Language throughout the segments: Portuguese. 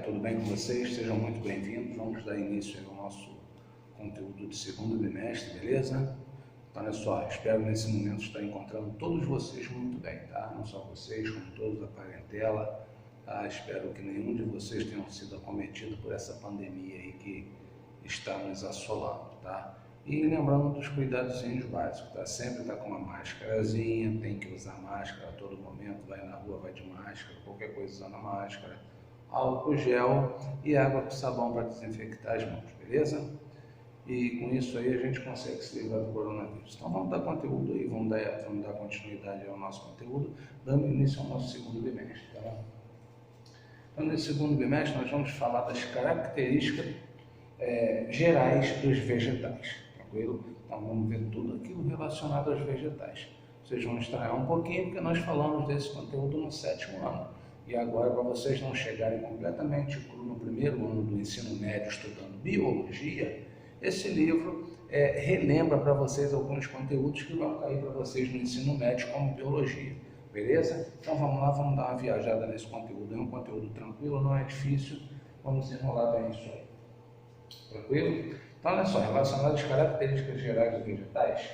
tudo bem com vocês? Sejam muito bem-vindos. Vamos dar início ao nosso conteúdo de segundo bimestre, beleza? Então, olha só, espero nesse momento estar encontrando todos vocês muito bem, tá? Não só vocês, como todos da parentela, tá? Espero que nenhum de vocês tenha sido acometido por essa pandemia aí que está nos assolando, tá? E lembrando dos cuidadozinhos básicos, tá? Sempre tá com uma máscarazinha, tem que usar máscara a todo momento, vai na rua, vai de máscara, qualquer coisa usando a máscara, álcool gel e água com sabão para desinfectar as mãos, beleza? E com isso aí a gente consegue se livrar do coronavírus. Então vamos dar conteúdo aí, vamos dar continuidade ao nosso conteúdo, dando início ao nosso segundo bimestre, tá? Então nesse segundo bimestre nós vamos falar das características gerais dos vegetais. Tranquilo? Então vamos ver tudo aquilo relacionado aos vegetais. Vocês vão estranhar um pouquinho porque nós falamos desse conteúdo no 7º ano. E agora, para vocês não chegarem completamente cru no primeiro ano do ensino médio estudando biologia, esse livro relembra para vocês alguns conteúdos que vão cair para vocês no ensino médio como biologia. Beleza? Então vamos lá, vamos dar uma viajada nesse conteúdo. É um conteúdo tranquilo, não é difícil. Vamos enrolar bem isso aí. Tranquilo? Então, olha só, relacionado às características gerais dos vegetais,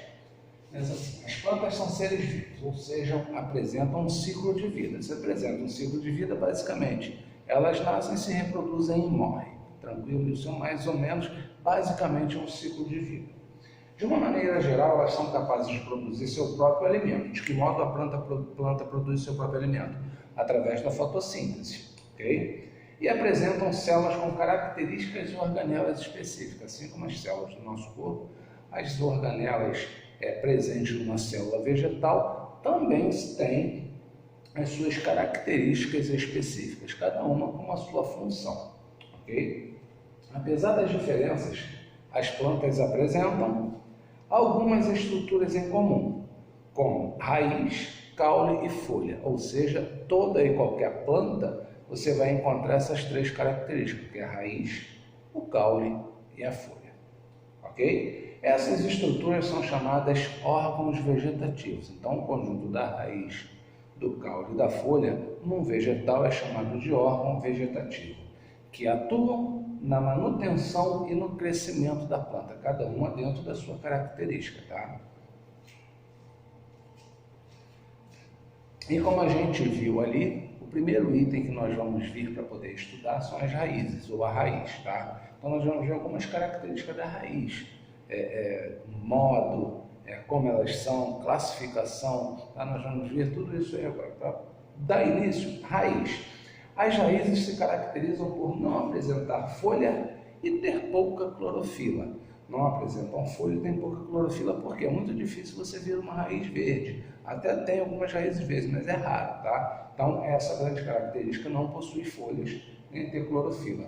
as plantas são seres vivos, ou seja, apresentam um ciclo de vida. Se apresentam um ciclo de vida, basicamente, elas nascem, se reproduzem e morrem. Tranquilo? Isso é mais ou menos, basicamente, um ciclo de vida. De uma maneira geral, elas são capazes de produzir seu próprio alimento. De que modo a planta produz seu próprio alimento? Através da fotossíntese, ok? E apresentam células com características e organelas específicas, assim como as células do nosso corpo, as organelas presentes numa célula vegetal também têm as suas características específicas, cada uma com a sua função, ok? Apesar das diferenças, as plantas apresentam algumas estruturas em comum, como raiz, caule e folha, ou seja, toda e qualquer planta você vai encontrar essas três características, que é a raiz, o caule e a folha, ok? Essas estruturas são chamadas órgãos vegetativos. Então, o conjunto da raiz, do caule e da folha, num vegetal é chamado de órgão vegetativo, que atuam na manutenção e no crescimento da planta, cada uma dentro da sua característica, tá? E como a gente viu ali, o primeiro item que nós vamos vir para poder estudar são as raízes, ou a raiz, tá? Então nós vamos ver algumas características da raiz, modo, como elas são, classificação, tá? Nós vamos ver tudo isso aí agora, tá? Dá início, raiz. As raízes se caracterizam por não apresentar folha e ter pouca clorofila. Não apresentam folha e tem pouca clorofila porque é muito difícil você ver uma raiz verde. Até tem algumas raízes verdes, mas é raro, tá? Então, essa grande característica não possui folhas nem ter clorofila.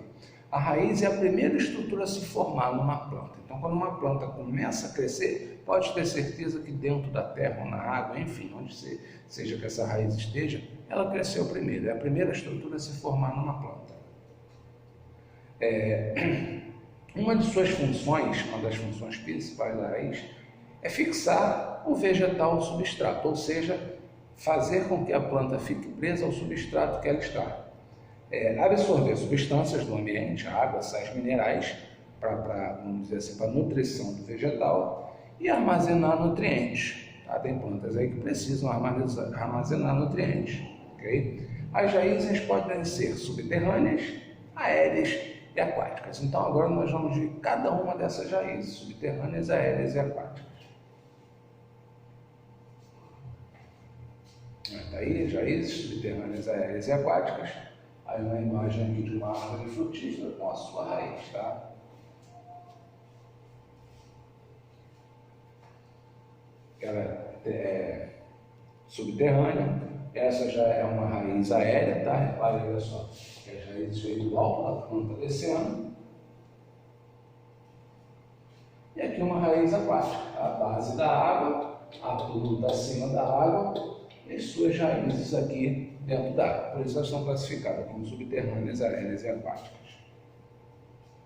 A raiz é a primeira estrutura a se formar numa planta. Então, quando uma planta começa a crescer, pode ter certeza que dentro da terra ou na água, enfim, onde seja que essa raiz esteja, ela cresceu primeiro. É a primeira estrutura a se formar numa planta. Uma de suas funções, uma das funções principais da raiz, é fixar o vegetal ao substrato, ou seja, fazer com que a planta fique presa ao substrato que ela está. Absorver substâncias do ambiente, água, sais minerais, vamos dizer assim, para a nutrição do vegetal e armazenar nutrientes. Tá? Tem plantas aí que precisam armazenar nutrientes. Okay? As raízes podem ser subterrâneas, aéreas e aquáticas. Então agora nós vamos ver cada uma dessas raízes, subterrâneas, aéreas e aquáticas. Está aí as raízes subterrâneas, aéreas e aquáticas. Aí uma imagem aqui de uma árvore frutífera com a sua raiz, tá? Ela é subterrânea, essa já é uma raiz aérea, tá? Repare, olha só, as raízes veio do alto da planta descendo. E aqui uma raiz aquática, a base da água, atua acima da água, e as suas raízes aqui dentro da água. Por isso elas são classificadas como subterrâneas, aéreas e aquáticas.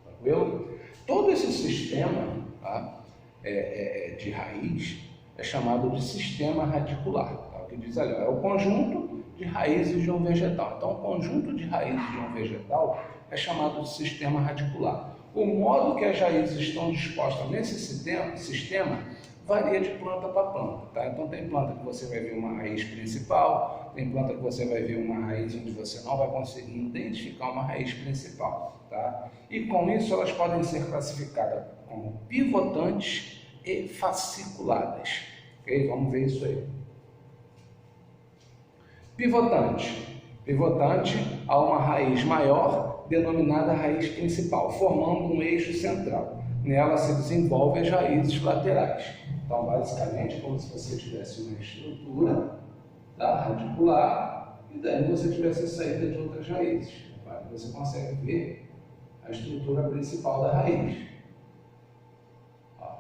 Tranquilo? Todo esse sistema, tá, de raiz é chamado de sistema radicular. Tá? O que diz ali é o conjunto de raízes de um vegetal. Então, o conjunto de raízes de um vegetal é chamado de sistema radicular. O modo que as raízes estão dispostas nesse sistema varia de planta para planta, tá? Então tem planta que você vai ver uma raiz principal, tem planta que você vai ver uma raiz onde você não vai conseguir identificar uma raiz principal, tá? E com isso elas podem ser classificadas como pivotantes e fasciculadas, ok? Vamos ver isso aí. Pivotante. Pivotante há uma raiz maior, denominada raiz principal, formando um eixo central. Nela se desenvolvem as raízes laterais. Então, basicamente, é como se você tivesse uma estrutura, tá, radicular, e daí você tivesse a saída de outras raízes. Você consegue ver a estrutura principal da raiz.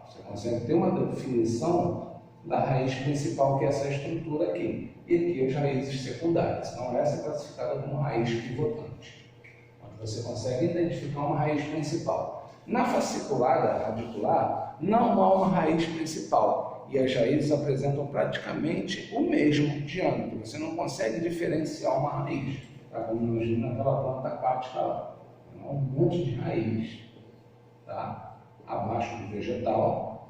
Você consegue ter uma definição da raiz principal, que é essa estrutura aqui, e aqui as raízes secundárias. Então, essa é classificada como raiz pivotante, onde você consegue identificar uma raiz principal. Na fasciculada radicular, não há uma raiz principal, e as raízes apresentam praticamente o mesmo diâmetro. Você não consegue diferenciar uma raiz, tá? Como imagina aquela planta aquática lá. Há um monte de raiz, tá? Abaixo do vegetal.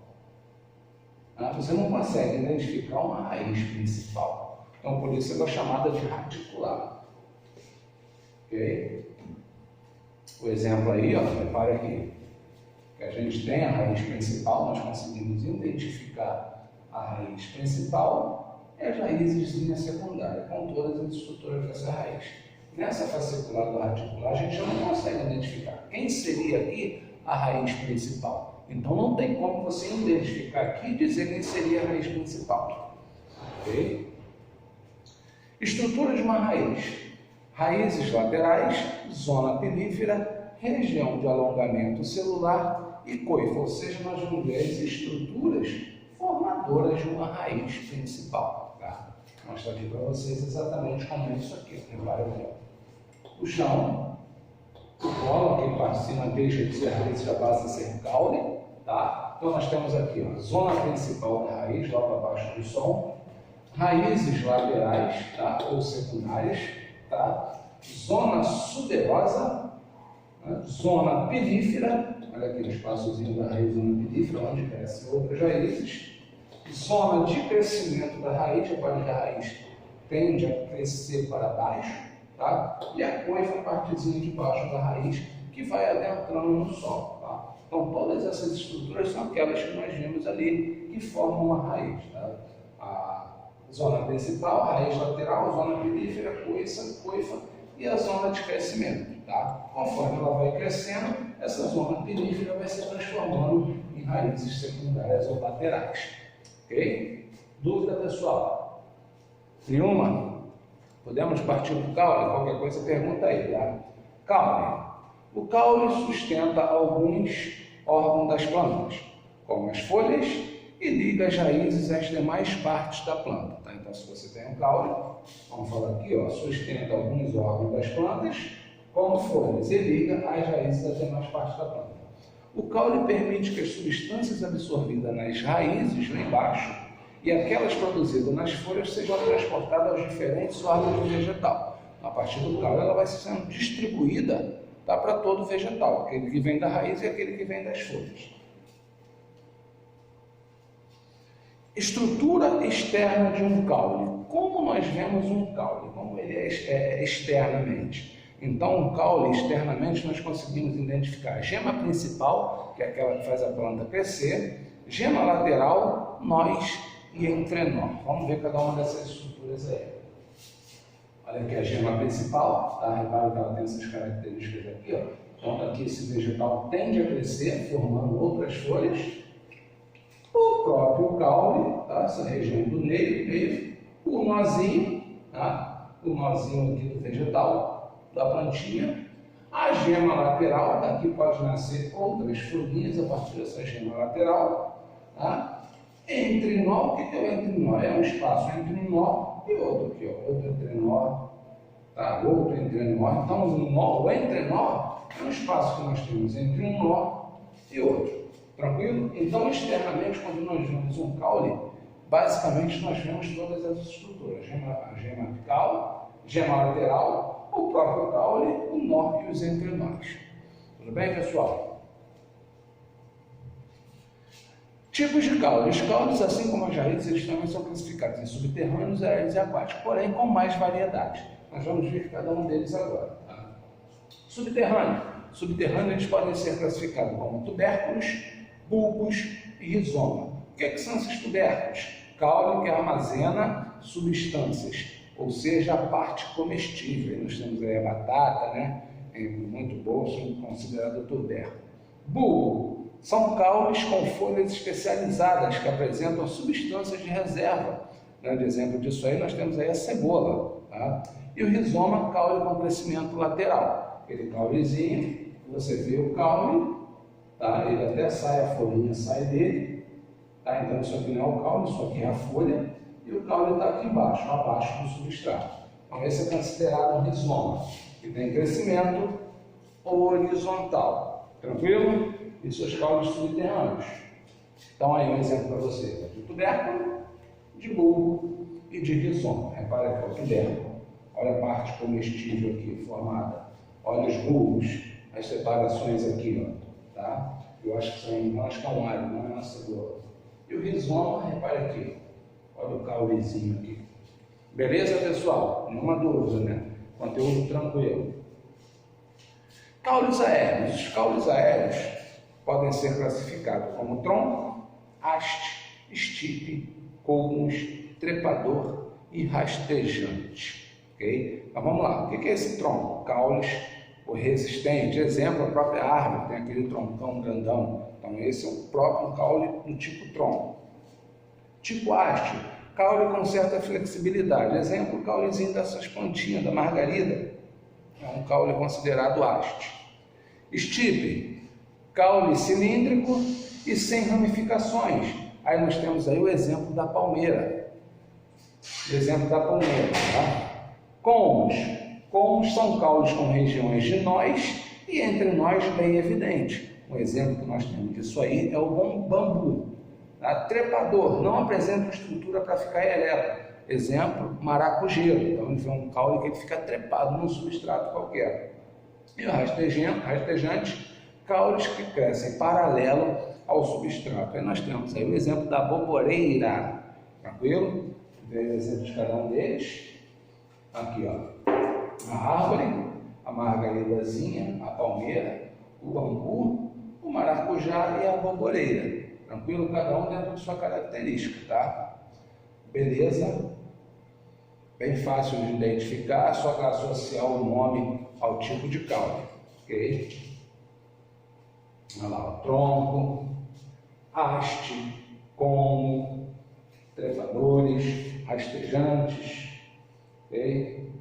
Você não consegue identificar uma raiz principal. Então, por isso ela é chamada de radicular. Ok? O exemplo aí, ó, repare aqui, que a gente tem a raiz principal, nós conseguimos identificar a raiz principal e as raízes secundárias, com todas as estruturas dessa raiz. Nessa fascicular do radicular, a gente já não consegue identificar quem seria aqui a raiz principal. Então, não tem como você identificar aqui e dizer quem seria a raiz principal. Ok? Estrutura de uma raiz. Raízes laterais, zona pilífera, região de alongamento celular e coifa, ou seja, nós vamos ver as estruturas formadoras de uma raiz principal. Tá? Vou mostrar aqui para vocês exatamente como é isso aqui. Repare aqui. O chão, o colo, aqui para cima deixa de ser raiz, já passa a ser caule. Tá? Então nós temos aqui ó, a zona principal da raiz, logo abaixo do som, raízes laterais, tá? Ou secundárias, tá? Zona suberosa, né? Zona pilífera, olha aqui o espaçozinho da raiz, zona pilífera, onde crescem outras raízes, zona de crescimento da raiz, repare que a raiz tende a crescer para baixo, tá? E a coifa, a partezinha de baixo da raiz, que vai adentrando no solo. Tá? Então, todas essas estruturas são aquelas que nós vimos ali, que formam uma raiz. Tá? A zona principal, a raiz lateral, a zona pilífera, coifa e a zona de crescimento. Tá? Conforme ela vai crescendo, essa zona pilífera vai se transformando em raízes secundárias ou laterais. Ok? Dúvida, pessoal? Nenhuma? Podemos partir para o caule? Qualquer coisa, pergunta aí. Tá? Caule. O caule sustenta alguns órgãos das plantas, como as folhas, e liga as raízes às demais partes da planta. Tá? Então, se você tem um caule, vamos falar aqui, ó, sustenta alguns órgãos das plantas, como folhas, e liga as raízes às demais partes da planta. O caule permite que as substâncias absorvidas nas raízes, lá embaixo, e aquelas produzidas nas folhas sejam transportadas aos diferentes órgãos do vegetal. A partir do caule, ela vai sendo distribuída, tá, para todo o vegetal, aquele que vem da raiz e aquele que vem das folhas. Estrutura externa de um caule. Como nós vemos um caule? Como ele é externamente? Então, um caule, externamente, nós conseguimos identificar a gema principal, que é aquela que faz a planta crescer, gema lateral, nós e entrenó. Vamos ver cada uma dessas estruturas aí. Olha aqui a gema principal, tá? Repara que ela tem essas características aqui, ó. Então, aqui esse vegetal tende a crescer, formando outras folhas. O próprio caule, tá? Essa região do meio, o nozinho, tá? O nozinho aqui do vegetal, da plantinha. A gema lateral, daqui pode nascer outras folhinhas a partir dessa gema lateral, tá? Entrenó, o que é o entrenó? É um espaço entre um nó e outro aqui, ó, outro entrenó, tá? Outro entrenó. Então, o entrenó é um espaço que nós temos entre um nó e outro. Tranquilo? Então, externamente, quando nós vemos um caule, basicamente nós vemos todas as estruturas, a gema apical, gema lateral, o próprio caule, o nó e os entrenós. Tudo bem, pessoal? Tipos de caule. Os caules, assim como as raízes, eles também são classificados em subterrâneos, aéreos e aquáticos, porém com mais variedade. Nós vamos ver cada um deles agora. Tá? Subterrâneo. Subterrâneo eles podem ser classificados como tubérculos, bulbos e rizoma. O que são esses tubérculos? Caule que armazena substâncias, ou seja, a parte comestível. Nós temos aí a batata, né? Muito boa, considerado tubérculo. Bulbo são caules com folhas especializadas que apresentam substâncias de reserva. De exemplo disso aí nós temos aí a cebola. Tá? E o rizoma, caule com crescimento lateral. Aquele caulezinho, você vê o caule, tá? Ele até sai, a folhinha sai dele. Tá? Então isso aqui não é o caule, isso aqui é a folha. E o caule está aqui embaixo, abaixo do substrato. Então esse é considerado um rizoma, que tem crescimento horizontal. Tranquilo? E seus caules subterrâneos. Então aí um exemplo para você de tubérculo, de bulbo e de rizoma. Repara aqui o tubérculo. Olha a parte comestível aqui formada. Olha os bulbos, as separações aqui, ó, tá? Eu acho que é um alho, não é uma cebola. E o rizoma, repare aqui, ó. Olha o caulezinho aqui. Beleza, pessoal? Nenhuma dúvida, né? Conteúdo tranquilo. Caules aéreos. Os caules aéreos podem ser classificados como tronco, haste, estipe, colmos, trepador e rastejante. Okay? Então vamos lá. O que é esse tronco? Caules resistente. Exemplo, a própria árvore tem aquele troncão grandão. Então esse é o próprio caule do tipo tronco. Tipo haste. Caule com certa flexibilidade. Exemplo, o caulezinho dessas plantinhas da margarida. É um caule considerado haste. Estipe. Caule cilíndrico e sem ramificações. Aí nós temos aí o exemplo da palmeira. O exemplo da palmeira, tá? Colmos. Colmos são caules com regiões de nós e entre nós bem evidente. Um exemplo que nós temos disso aí é o bambu. Tá? Trepador. Não apresenta estrutura para ficar ereto. Exemplo, maracujeiro. Então ele é um caule que ele fica trepado num substrato qualquer. E o rastejante, caules que crescem paralelo ao substrato. Aí nós temos aí o exemplo da boboreira, tranquilo? Vê o exemplo de cada um deles. Aqui, ó, a árvore, a margaridazinha, a palmeira, o bambu, o maracujá e a boboreira. Tranquilo? Cada um dentro de sua característica, tá? Beleza? Bem fácil de identificar, só que associar o nome ao tipo de caule, ok? Olha lá, o tronco, haste, colmo, trepadores, rastejantes, ok?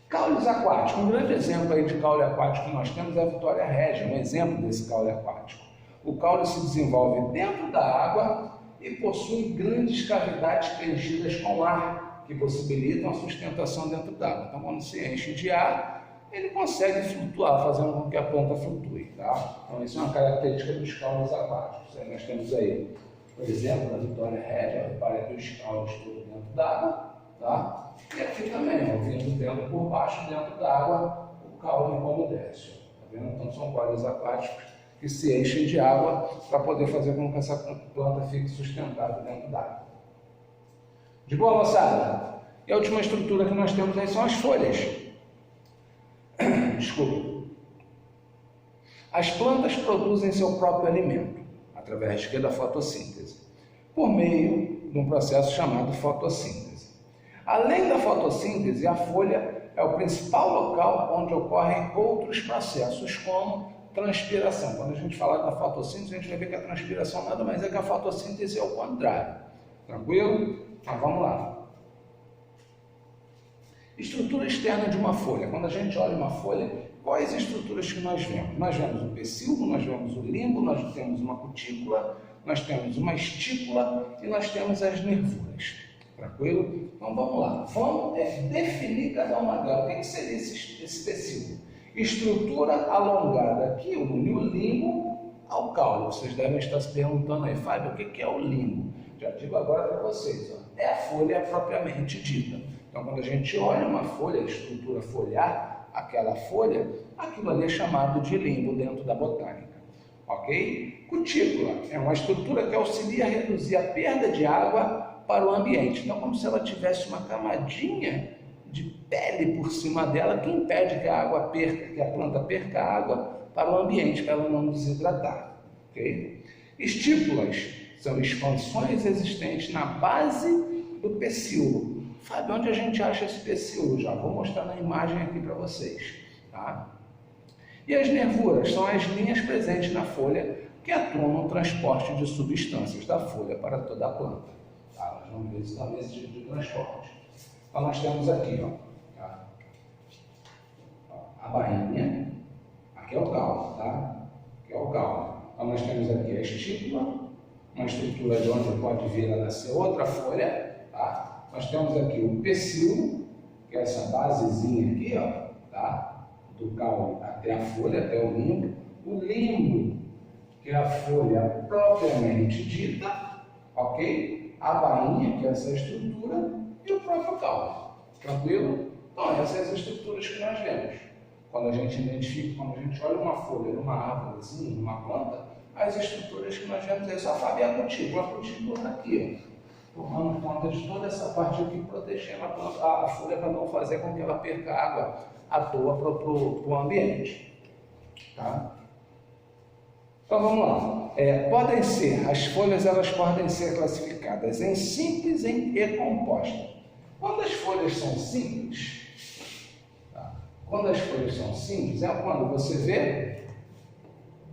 Caules aquáticos. Um grande exemplo aí de caule aquático que nós temos é a Vitória Regia, um exemplo desse caule aquático. O caule se desenvolve dentro da água e possui grandes cavidades preenchidas com ar, que possibilitam a sustentação dentro d'água. Então, quando se enche de ar, ele consegue flutuar, fazendo com que a planta flutue. Tá? Então, isso é uma característica dos caules aquáticos. Aí nós temos aí, por exemplo, da Vitória Regia, repare aqui os caules todos dentro d'água, tá? E aqui também, ó, vindo dentro por baixo, dentro d'água, o caule como desce. Tá vendo? Então, são caules aquáticos que se enchem de água para poder fazer com que essa planta fique sustentada dentro d'água. De boa, moçada? E a última estrutura que nós temos aí são as folhas. Desculpa. As plantas produzem seu próprio alimento, através da fotossíntese, por meio de um processo chamado fotossíntese. Além da fotossíntese, a folha é o principal local onde ocorrem outros processos, como transpiração. Quando a gente falar da fotossíntese, a gente vai ver que a transpiração nada mais é que a fotossíntese é o contrário. Tranquilo? Então vamos lá. Estrutura externa de uma folha. Quando a gente olha uma folha, quais estruturas que nós vemos? Nós vemos o pecíolo, nós vemos o limbo, nós temos uma cutícula, nós temos uma estípula e nós temos as nervuras. Tranquilo? Então vamos lá. Vamos definir cada uma delas. O que seria esse pecíolo? Estrutura alongada que une o limbo ao caule. Vocês devem estar se perguntando aí, Fábio, o que é o limbo? Já digo agora para vocês, ó, é a folha propriamente dita. Então, quando a gente olha uma folha, a estrutura foliar, aquela folha, aquilo ali é chamado de limbo dentro da botânica. Ok? Cutícula é uma estrutura que auxilia a reduzir a perda de água para o ambiente. Então, como se ela tivesse uma camadinha de pele por cima dela que impede que a água perca, que a planta perca água para o ambiente, para ela não desidratar. Okay? Estípulas são expansões existentes na base do pecíolo. Fábio, onde a gente acha esse pecíolo? Já vou mostrar na imagem aqui para vocês. Tá? E as nervuras são as linhas presentes na folha que atuam no transporte de substâncias da folha para toda a planta. Tá? Nós vamos ver isso na mesa de transporte. Então nós temos aqui, ó, tá? A barrinha, aqui é o caule, tá? Aqui é o caule. Então nós temos aqui a estípula, uma estrutura de onde pode vir a nascer outra folha, tá? Nós temos aqui o pecíolo, que é essa basezinha aqui, ó, tá? Do caule até a folha, até o limbo. O limbo, que é a folha propriamente dita, ok? A bainha, que é essa estrutura, e o próprio caule. Tranquilo? Então, essas são as estruturas que nós vemos. Quando a gente identifica, quando a gente olha uma folha numa árvorezinha, numa planta, as estruturas que nós vemos é só a cutícula. A cutícula está aqui, ó, tomando conta de toda essa parte aqui, protegendo a, planta, a folha para não fazer com que ela perca água à toa para o ambiente. Tá? Então vamos lá. As folhas elas podem ser classificadas em simples e composta. Quando as folhas são simples, tá? Quando as folhas são simples, é quando você vê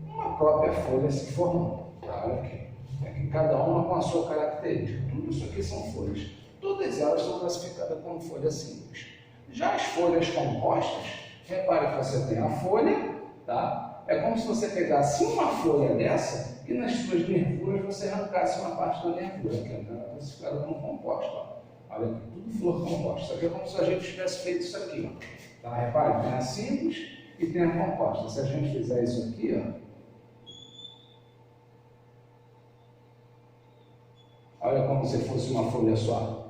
uma própria folha se formando. Tá? Olha aqui. Aqui cada uma com a sua característica. Tudo isso aqui são folhas. Todas elas são classificadas como folhas simples. Já as folhas compostas, repare que você tem a folha, tá? É como se você pegasse uma folha dessa e nas suas nervuras você arrancasse uma parte da nervura, que é classificada como composta. Ó. Olha aqui, tudo flor composta. Isso aqui é como se a gente tivesse feito isso aqui. Ó. Tá? Repare, tem a simples e tem a composta. Se a gente fizer isso aqui, ó, olha como se fosse uma folha só.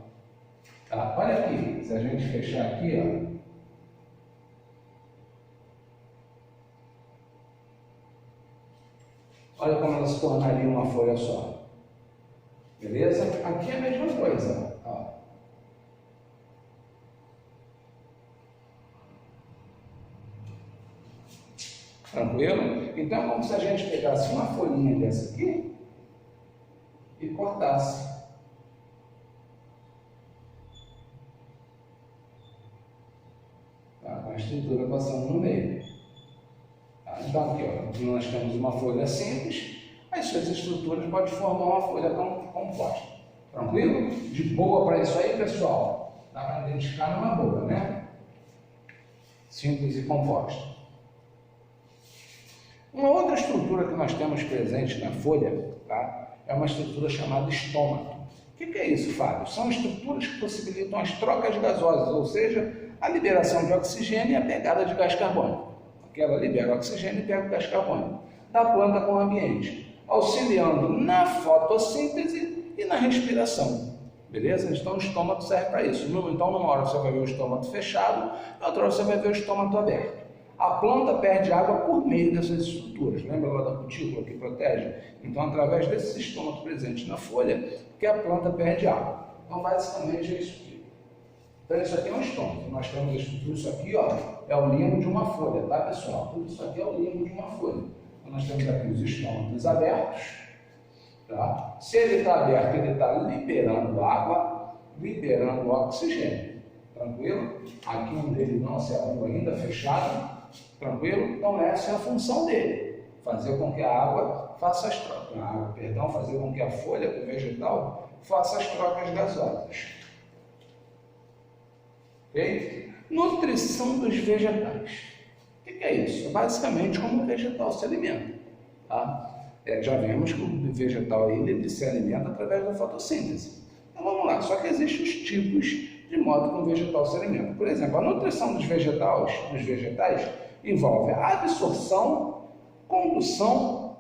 Tá? Olha aqui, se a gente fechar aqui, ó, olha como ela se tornaria uma folha só. Beleza? Aqui é a mesma coisa. Ó. Tranquilo? Então é como se a gente pegasse uma folhinha dessa aqui e cortasse. Tá? Com a estrutura passando no meio. Tá? Então aqui, ó, nós temos uma folha simples, as suas estruturas podem formar uma folha composta. Tranquilo? De boa para isso aí, pessoal? Dá para identificar numa boa, né? Simples e composta. Uma outra estrutura que nós temos presente na folha, tá? É uma estrutura chamada estômato. O que é isso, Fábio? São estruturas que possibilitam as trocas gasosas, ou seja, a liberação de oxigênio e a pegada de gás carbônico. Porque ela libera oxigênio e pega o gás carbônico da planta com o ambiente, auxiliando na fotossíntese e na respiração. Beleza? Então o estômago serve para isso. Então, numa hora você vai ver o estômago fechado, na outra hora você vai ver o estômago aberto. A planta perde água por meio dessas estruturas. Lembra lá da cutícula que protege? Então, através desses estômagos presentes na folha, que a planta perde água. Então, basicamente é isso aqui. Então, isso aqui é um estômago. Nós temos a estrutura, isso aqui, ó, é o limbo de uma folha, tá, pessoal? Tudo isso aqui é o limbo de uma folha. Então, nós temos aqui os estômagos abertos. Tá? Se ele está aberto, ele está liberando água, liberando oxigênio. Tranquilo? Aqui um dele não se abriu ainda, fechado. Tranquilo? Então essa é a função dele. Fazer com que a água faça as trocas. Fazer com que a folha do vegetal faça as trocas gasosas. Ok? Nutrição dos vegetais. O que é isso? É basicamente como o vegetal se alimenta. Tá? Já vimos que o vegetal ele se alimenta através da fotossíntese. Então vamos lá, só que existem os tipos de modo que um vegetal se alimenta. Por exemplo, a nutrição dos vegetais envolve a absorção, condução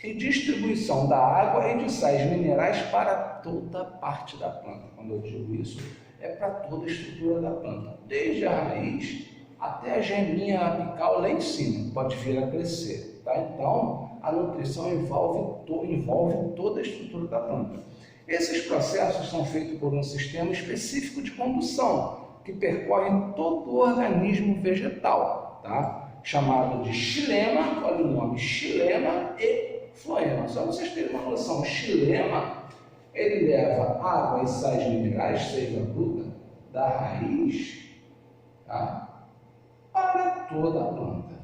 e distribuição da água e de sais minerais para toda parte da planta. Quando eu digo isso, é para toda a estrutura da planta, desde a raiz até a geminha apical lá em cima, pode vir a crescer. Tá? Então, a nutrição envolve toda a estrutura da planta. Esses processos são feitos por um sistema específico de condução, que percorre todo o organismo vegetal, tá? Chamado de xilema, olha o nome, xilema e floema. Só vocês terem uma noção, o xilema, ele leva água e sais minerais, seiva bruta, da raiz, tá? Para toda a planta.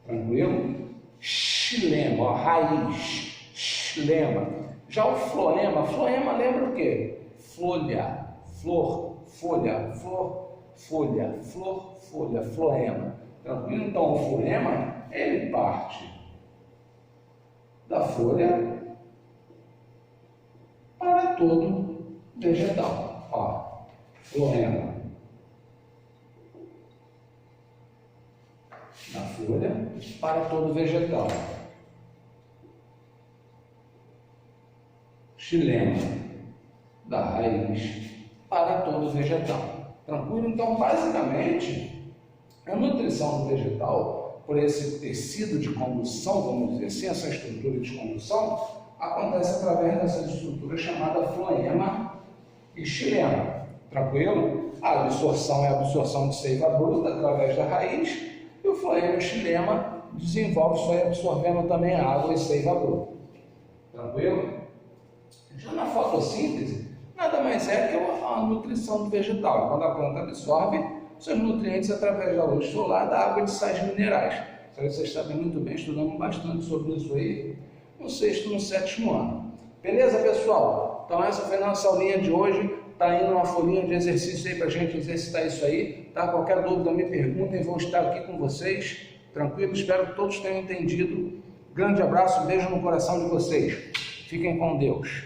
Tranquilo? Xilema, ó, raiz, xilema. Já o floema lembra o quê? Folha, flor, folha, flor, folha, flor, folha, floema. Tranquilo? Então, o floema, ele parte da folha para todo vegetal. Ó, floema. Da folha para todo vegetal. Xilema, da raiz para todo vegetal. Tranquilo? Então, basicamente, a nutrição do vegetal, por esse tecido de condução, vamos dizer assim, essa estrutura de condução, acontece através dessas estruturas chamadas floema e xilema. Tranquilo? A absorção é a absorção de seiva bruta através da raiz, e o floema e o xilema desenvolve só absorvendo também a água e seiva bruta. Tranquilo? Já na fotossíntese, nada mais é que a nutrição do vegetal, quando a planta absorve seus nutrientes através da luz solar, da água e de sais minerais. Isso aí vocês sabem muito bem, estudamos bastante sobre isso aí no 6º e no 7º ano. Beleza, pessoal? Então essa foi a nossa aulinha de hoje. Está indo uma folhinha de exercício aí para a gente exercitar isso aí. Tá? Qualquer dúvida me perguntem, vou estar aqui com vocês. Tranquilo? Espero que todos tenham entendido. Grande abraço, beijo no coração de vocês. Fiquem com Deus.